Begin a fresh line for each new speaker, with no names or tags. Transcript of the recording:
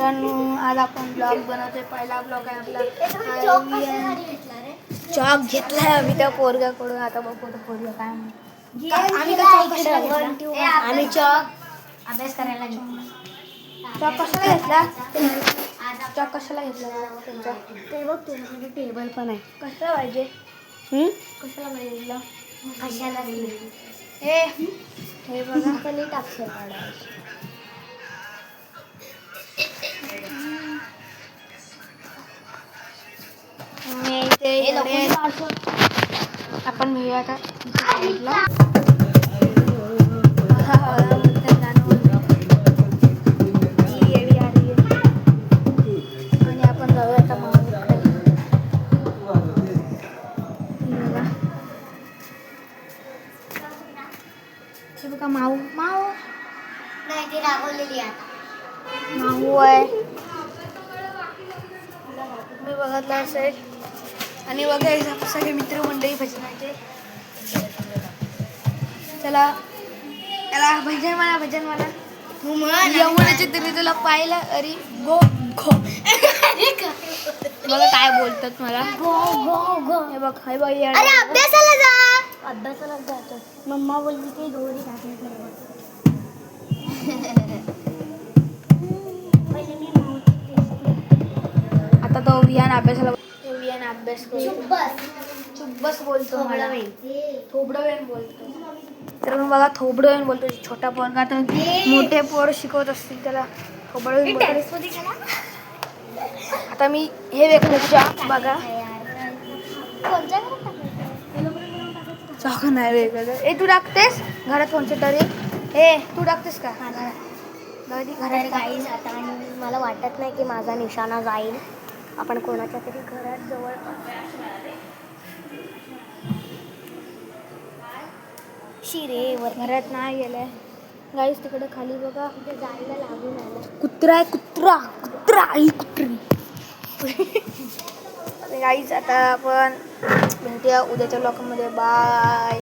मित्रांनो, आज आपण ब्लॉग बनवतोय. पहिला ब्लॉग आहे आपला. चॉक घेतलाय आम्ही त्या पोरग्याकडून. आता बघू तो पोरगा काय म्हणतो. आम्ही चॉक कशाला घेतला?
आम्ही चॉक अभ्यास करायला
चॉक कशाला घेतला? चॉक कशाला घेतला तुमचा?
ते बघ तुझ्याकडे टेबल पण आहे.
कशाला पाहिजे? कशाला पाहिजे?
कशाला
हे बघा
कली टाकशे काढायची.
आपण भेटूया आता साईडला. आणि आपण जाऊया आता माऊकडे. हे बघा माऊ माऊ
नाही ती रागवलेली आता.
माऊ आहे. मी बघितलं असेल. आणि बघा सगळे मित्र मंडळी भजनाचे. चला याला भजन म्हणा यमुनाचे तरी तुला पाहिलं अरे गो गो बघा काय बोलतात मला.
गो गो गो.
हे बघ हाय बाई
अरे अभ्यासाला जा. अभ्यासाला जातो. मम्मा बोलली की गौरी टाकत नाही.
आता तो विहान अभ्यासाला अभ्यास चुब्बस बोलतो मला. थोबडं वेळ बोलतो. तर मग बघा थोबडं वेळ बोलतो. छोटा पोरगा तर मोठे पोर शिकवत असतील त्याला थोबडं वेळ बोलतो. आता मी हे वेगळं बघा चॉक नाही वेगळं. ए तू टाकतेस घरात कोणचं तरी? ए तू टाकतेस का?
घरात गाईज आता आणि मला वाटत नाही की माझा निशाणा जाईल. आपण कोणाच्या तरी घरात जवळ शिरेवर
घरात नाही गेलाय गाईस. तिकडे खाली बघा
तिथे जायला लागून आलं.
कुत्रा आहे. कुत्रा ही कुत्री. गाईस आता आपण भेटूया उद्याच्या ब्लॉगमध्ये. बाय.